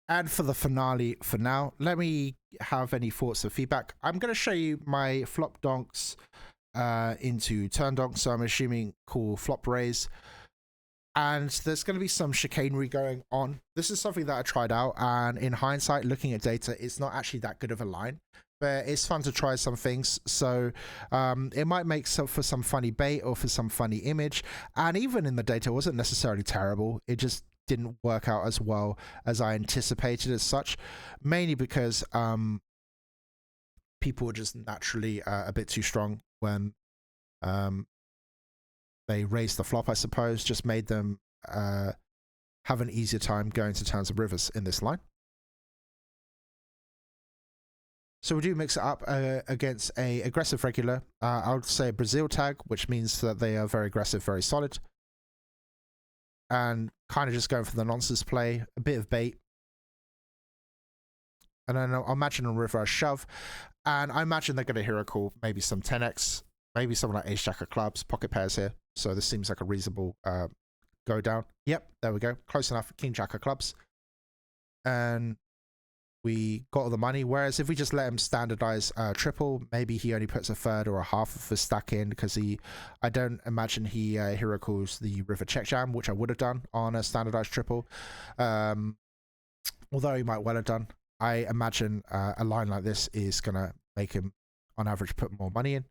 And for the finale for now, let me have any thoughts or feedback. I'm going to show you my flop donks into turn donks, so I'm assuming call flop raise. And there's going to be some chicanery going on. This is something that I tried out, and in hindsight, looking at data, it's not actually that good of a line, but it's fun to try some things. So it might make for some funny bait or for some funny image. And even in the data, it wasn't necessarily terrible. It just didn't work out as well as I anticipated as such, mainly because people were just naturally a bit too strong when they raised the flop, I suppose, just made them have an easier time going to turns and rivers in this line. So we do mix it up against a aggressive regular. I would say Brazil tag, which means that they are very aggressive, very solid. And kind of just going for the nonsense play, a bit of bait. And then I'll imagine on river a shove. And I imagine they're going to hero call maybe some 10x, maybe something like ace jack of clubs, pocket pairs here. So this seems like a reasonable go down. Yep, there we go. Close enough. King jack of clubs. And we got all the money. Whereas if we just let him standardize triple, maybe he only puts a third or a half of his stack in, because I don't imagine he hero calls the river check jam, which I would have done on a standardized triple. Although he might well have done. I imagine a line like this is going to make him, on average, put more money in.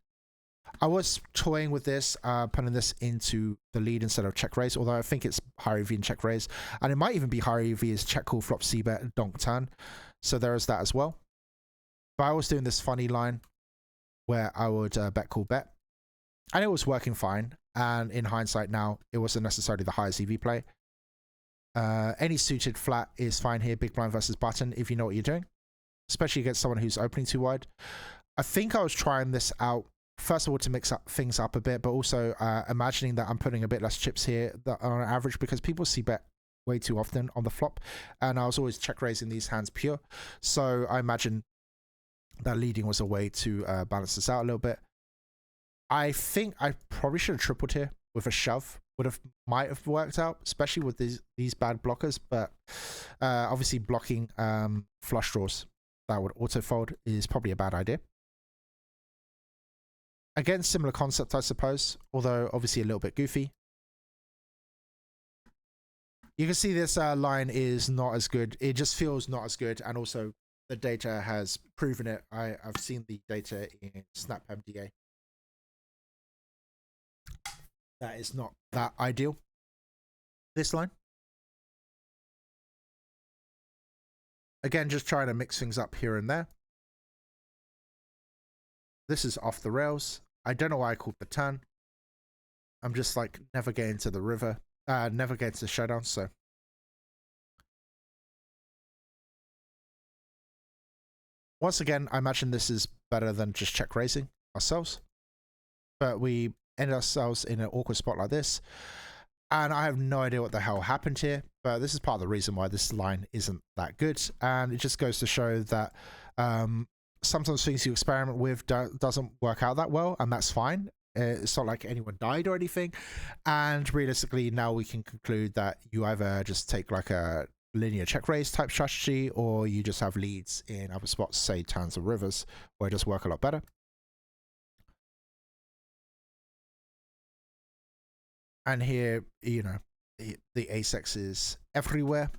I was toying with this, putting this into the lead instead of check raise, although I think it's higher EV and check raise. And it might even be higher EV as check call, flop, c-bet, donk turn. So there is that as well. But I was doing this funny line where I would bet, call, bet. And it was working fine. And in hindsight now, it wasn't necessarily the highest EV play. Any suited flat is fine here, big blind versus button, if you know what you're doing. Especially against someone who's opening too wide. I think I was trying this out, first of all, to mix things up a bit, but also imagining that I'm putting a bit less chips here on average, because people see bet way too often on the flop, and I was always check raising these hands pure. So I imagine that leading was a way to balance this out a little bit. I think I probably should have tripled here with a shove. Might have worked out, especially with these bad blockers, but obviously blocking flush draws that would auto fold is probably a bad idea. Again, similar concept, I suppose, although obviously a little bit goofy. You can see this line is not as good. It just feels not as good, and also the data has proven it. I've seen the data in Snap MDA. That is not that ideal, this line. Again, just trying to mix things up here and there. This is off the rails. I don't know why I called the turn. I'm just like never getting to the river. Never getting to the showdown, so. Once again, I imagine this is better than just check raising ourselves. But we end ourselves in an awkward spot like this. And I have no idea what the hell happened here. But this is part of the reason why this line isn't that good. And it just goes to show that sometimes things you experiment with doesn't work out that well, and that's fine. It's not like anyone died or anything. And realistically, now we can conclude that you either just take like a linear check raise type strategy, or you just have leads in other spots, say turns and rivers, where it does work a lot better. And here, you know, the ace-x is everywhere.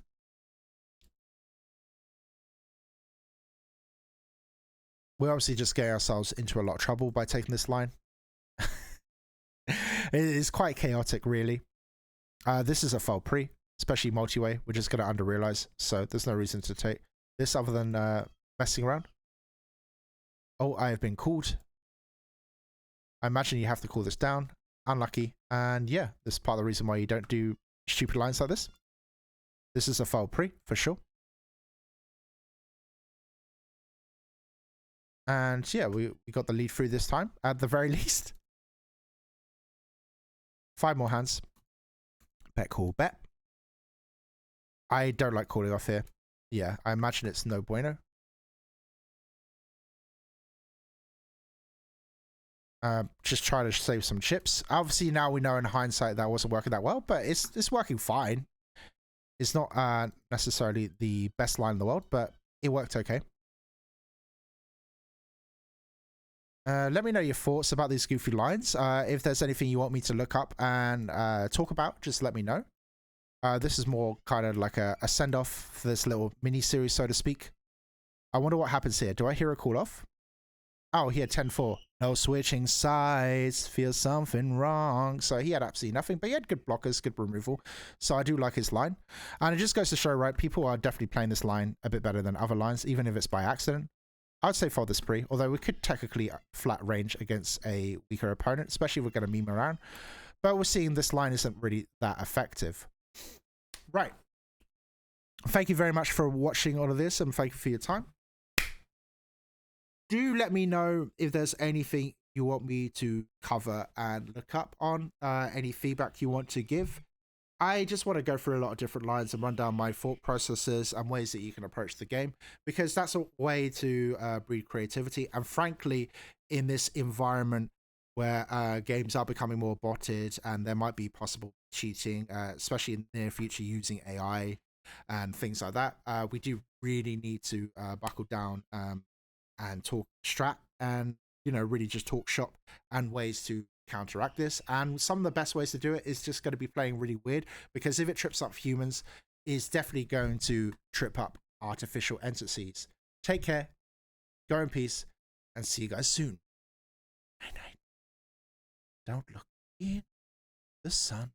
We're obviously just getting ourselves into a lot of trouble by taking this line. It is quite chaotic, really. This is a fold pre, especially multi-way. We're just going to under-realize, so there's no reason to take this other than messing around. Oh, I have been called. I imagine you have to call this down. Unlucky. And yeah, this is part of the reason why you don't do stupid lines like this. This is a fold pre, for sure. And yeah, we got the lead through this time, at the very least. 5 more hands. Bet, call, bet. I don't like calling off here. Yeah, I imagine it's no bueno. Just try to save some chips. Obviously, now we know in hindsight that wasn't working that well, but it's working fine. It's not necessarily the best line in the world, but it worked okay. Let me know your thoughts about these goofy lines. If there's anything you want me to look up and talk about, just let me know. This is more kind of like a send-off for this little mini-series, so to speak. I wonder what happens here. Do I hear a call-off? Oh, he had 10-4. No switching sides. Feels something wrong. So he had absolutely nothing, but he had good blockers, good removal. So I do like his line. And it just goes to show, right, people are definitely playing this line a bit better than other lines, even if it's by accident. I'd say fold this pre, although we could technically flat range against a weaker opponent, especially if we're going to meme around. But we're seeing this line isn't really that effective. Right. Thank you very much for watching all of this, and thank you for your time. Do let me know if there's anything you want me to cover and look up on, any feedback you want to give. I just want to go through a lot of different lines and run down my thought processes and ways that you can approach the game, because that's a way to breed creativity. And frankly, in this environment where games are becoming more botted and there might be possible cheating, especially in the near future using AI and things like that, we do really need to buckle down and talk strat and, you know, really just talk shop and ways to counteract this. And some of the best ways to do it is just going to be playing really weird, because if it trips up humans, it's definitely going to trip up artificial entities. Take care, go in peace, and see you guys soon. Night night. Don't look in the sun.